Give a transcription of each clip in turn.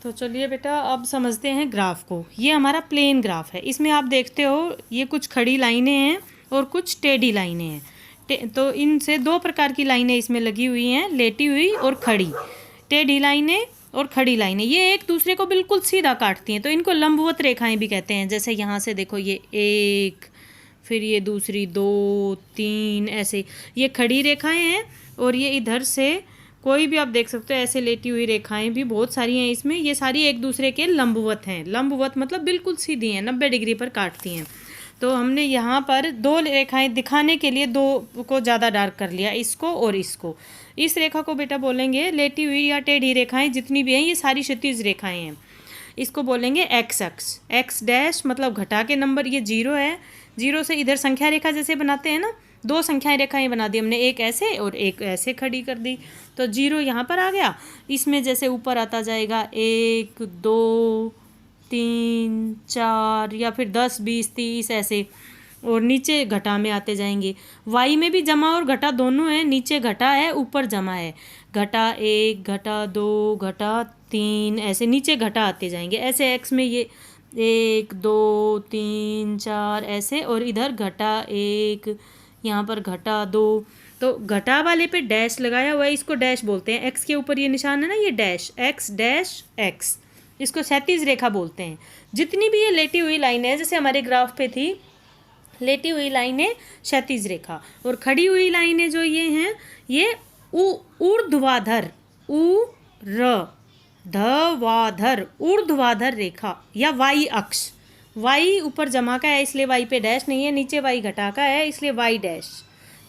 तो चलिए बेटा अब समझते हैं ग्राफ को। ये हमारा प्लेन ग्राफ है। इसमें आप देखते हो ये कुछ खड़ी लाइनें हैं और कुछ टेढ़ी लाइनें हैं। तो इनसे दो प्रकार की लाइनें इसमें लगी हुई हैं, लेटी हुई और खड़ी। टेढ़ी लाइनें और खड़ी लाइनें ये एक दूसरे को बिल्कुल सीधा काटती हैं, तो इनको लंबवत रेखाएं भी कहते हैं। जैसे यहाँ से देखो ये एक, फिर ये दूसरी, दो, तीन, ऐसे ये खड़ी रेखाएं हैं। और ये इधर से कोई भी आप देख सकते हो ऐसे लेटी हुई रेखाएं भी बहुत सारी हैं इसमें। ये सारी एक दूसरे के लंबवत हैं। लंबवत मतलब बिल्कुल सीधी हैं, 90 डिग्री पर काटती हैं। तो हमने यहाँ पर दो रेखाएं दिखाने के लिए दो को ज़्यादा डार्क कर लिया, इसको और इसको। इस रेखा को बेटा बोलेंगे लेटी हुई या टेढ़ी रेखाएं जितनी भी हैं, ये सारी क्षैतिज रेखाएं हैं। इसको बोलेंगे एक्स अक्स। एक्स डैश मतलब घटा के नंबर, ये 0 है। 0 से इधर संख्या रेखा जैसे बनाते हैं ना, दो संख्या रेखाएं बना दी हमने, एक ऐसे और एक ऐसे खड़ी कर दी। तो 0 यहाँ पर आ गया। इसमें जैसे ऊपर आता जाएगा 1, 2, 3, 4 या फिर 10, 20, 30 ऐसे, और नीचे घटा में आते जाएंगे। वाई में भी जमा और घटा दोनों है, नीचे घटा है ऊपर जमा है। घटा 1, घटा 2, घटा 3 ऐसे नीचे घटा आते जाएंगे। ऐसे एक्स में ये 1, 2, 3, 4 ऐसे, और इधर घटा 1, यहाँ पर घटा 2। तो घटा वाले पे डैश लगाया हुआ है, इसको डैश बोलते हैं। एक्स के ऊपर ये निशान है ना, ये डैश, एक्स डैश एक्स, इसको क्षैतिज रेखा बोलते हैं। जितनी भी ये लेटी हुई लाइन है, जैसे हमारे ग्राफ पे थी लेटी हुई लाइनें क्षैतिज रेखा, और खड़ी हुई लाइनें जो ये हैं ये ऊर्ध्वाधर, ऊर्ध्वाधर, ऊर्ध्वाधर रेखा या वाई अक्ष। वाई ऊपर जमा का है इसलिए वाई पे डैश नहीं है, नीचे वाई घटा का है इसलिए वाई डैश।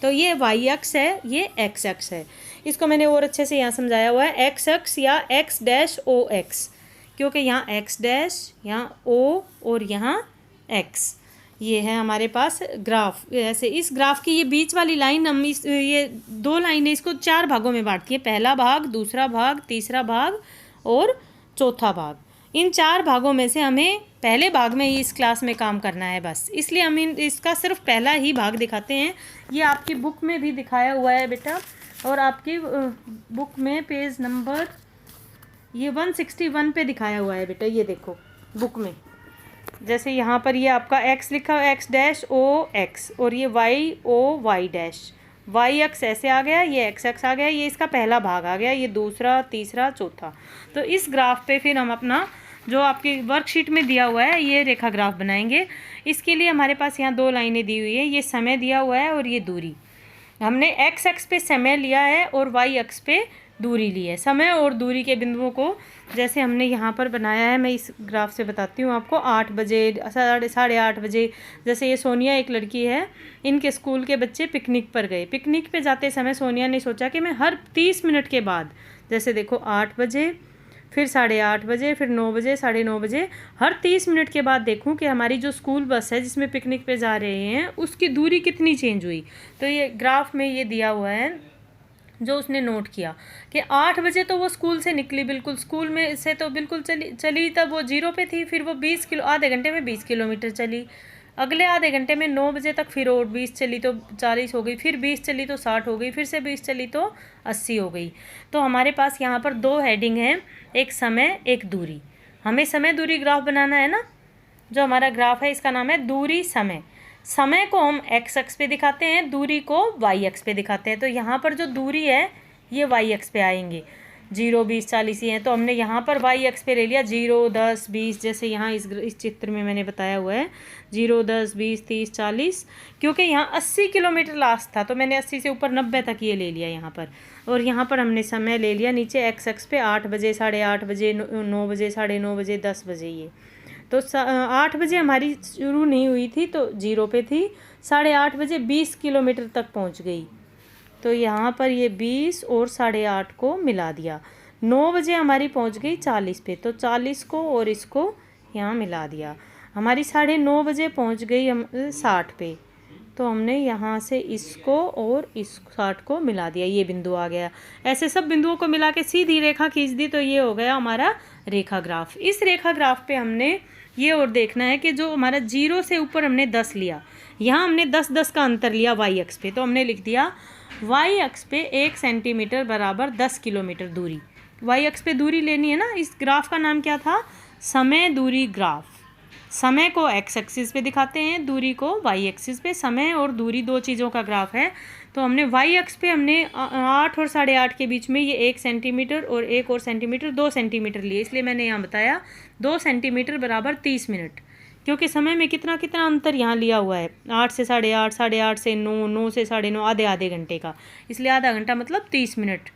तो ये वाई अक्ष है, ये एक्स अक्ष है। इसको मैंने और अच्छे से यहाँ समझाया हुआ है, एक्स अक्ष या एक्स डैश ओ एक्स, क्योंकि यहाँ एक्स डैश, यहाँ ओ और यहाँ एक्स। ये है हमारे पास ग्राफ। ऐसे इस ग्राफ की ये बीच वाली लाइन हम ये दो लाइनें इसको 4 भागों में बांटती है, पहला भाग, दूसरा भाग, तीसरा भाग और चौथा भाग। इन 4 भागों में से हमें पहले भाग में ही इस क्लास में काम करना है बस, इसलिए हम इसका सिर्फ पहला ही भाग दिखाते हैं। ये आपकी बुक में भी दिखाया हुआ है बेटा, और आपकी बुक में पेज नंबर ये 161 पे दिखाया हुआ है बेटा। ये देखो बुक में, जैसे यहाँ पर ये आपका x लिखा हुआ है, एक्स डैश ओ एक्स, और ये Y O Y dash. Y अक्स ऐसे आ गया, ये एक्स अक्स आ गया, ये इसका पहला भाग आ गया, ये दूसरा, तीसरा, चौथा। तो इस ग्राफ पे फिर हम अपना जो आपकी वर्कशीट में दिया हुआ है ये रेखा ग्राफ बनाएंगे। इसके लिए हमारे पास यहाँ 2 लाइनें दी हुई है, ये समय दिया हुआ है और ये दूरी। हमने एक्स अक्स पे समय लिया है और वाई अक्स पे दूरी ली है। समय और दूरी के बिंदुओं को जैसे हमने यहाँ पर बनाया है, मैं इस ग्राफ से बताती हूँ आपको। 8 बजे, 8:30 बजे, जैसे ये सोनिया एक लड़की है, इनके स्कूल के बच्चे पिकनिक पर गए। पिकनिक पे जाते समय सोनिया ने सोचा कि मैं हर 30 मिनट के बाद, जैसे देखो 8 बजे, फिर 8:30 बजे, फिर 9 बजे, 9:30 बजे, हर 30 मिनट के बाद देखूं कि हमारी जो स्कूल बस है जिसमें पिकनिक पे जा रहे हैं उसकी दूरी कितनी चेंज हुई। तो ये ग्राफ में ये दिया हुआ है जो उसने नोट किया कि 8 बजे तो वो स्कूल से निकली, बिल्कुल स्कूल में से तो बिल्कुल चली तब वो 0 पे थी, फिर वो 20 किलो, आधे घंटे में 20 किलोमीटर चली। अगले आधे घंटे में 9 बजे तक फिर और 20 चली तो 40 हो गई, फिर 20 चली तो 60 हो गई, फिर से 20 चली तो 80 हो गई। तो हमारे पास यहाँ पर 2 हेडिंग हैं, एक समय, एक दूरी। हमें समय दूरी ग्राफ बनाना है ना। जो हमारा ग्राफ है इसका नाम है दूरी समय। समय को हम एक्स अक्ष पे दिखाते हैं, दूरी को वाई अक्ष पे दिखाते हैं। तो यहाँ पर जो दूरी है ये वाई अक्ष पे आएंगे, 0, 20, 40 ही हैं। तो हमने यहाँ पर वाई अक्ष पे ले लिया 0, 10, 20, जैसे यहाँ इस चित्र में मैंने बताया हुआ है 0, 10, 20, 30, 40। क्योंकि यहाँ 80 किलोमीटर लास्ट था तो मैंने 80 से ऊपर 90 तक ये ले लिया यहाँ पर। और यहाँ पर हमने समय ले लिया नीचे एक्स अक्ष पे 8 बजे, 8:30 बजे, 9 बजे, 9:30 बजे, 10 बजे। ये तो 8 बजे हमारी शुरू नहीं हुई थी तो 0 पे थी, 8:30 बजे 20 किलोमीटर तक पहुंच गई। तो यहाँ पर ये 20 और 8:30 को मिला दिया। 9 बजे हमारी पहुंच गई 40 पे, तो 40 को और इसको यहाँ मिला दिया। हमारी 9:30 बजे पहुंच गई हम 60 पे, तो हमने यहाँ से इसको और इस 60 को मिला दिया, ये बिंदु आ गया। ऐसे सब बिंदुओं को मिला के सीधी रेखा खींच दी, तो ये हो गया हमारा रेखा ग्राफ। इस रेखा ग्राफ पे हमने ये और देखना है कि जो हमारा 0 से ऊपर हमने 10 लिया, यहाँ हमने 10-10 का अंतर लिया वाई अक्ष पे, तो हमने लिख दिया वाई अक्ष पे 1 सेंटीमीटर बराबर 10 किलोमीटर दूरी। वाई अक्ष पे दूरी लेनी है ना। इस ग्राफ का नाम क्या था? समय दूरी ग्राफ। समय को एक्स एक्सिस पे दिखाते हैं, दूरी को वाई एक्सिस पे। समय और दूरी दो चीज़ों का ग्राफ है। तो हमने वाई अक्ष पे हमने 8 और 8.5 के बीच में ये 1 सेंटीमीटर और 1 और सेंटीमीटर 2 सेंटीमीटर लिए, इसलिए मैंने यहाँ बताया 2 सेंटीमीटर बराबर 30 मिनट, क्योंकि समय में कितना कितना अंतर यहाँ लिया हुआ है, 8 से 8.5, 8.5 से 9, 9 से 9.5, आधे आधे घंटे का, इसलिए आधा घंटा मतलब 30 मिनट।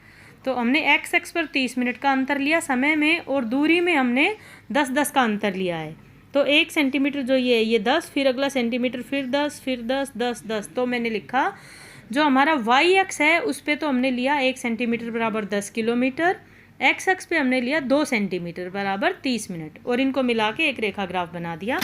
तो हमने एक्स एक्स पर 30 मिनट का अंतर लिया समय में, और दूरी में हमने 10-10 का अंतर लिया है। तो 1 सेंटीमीटर जो ये 10, फिर अगला सेंटीमीटर, फिर 10, फिर 10, 10, 10। तो मैंने लिखा जो हमारा वाई एक्स है उस पर तो हमने लिया 1 सेंटीमीटर बराबर 10 किलोमीटर, एक्स एक्स पे हमने लिया 2 सेंटीमीटर बराबर 30 मिनट, और इनको मिला के एक रेखा ग्राफ बना दिया।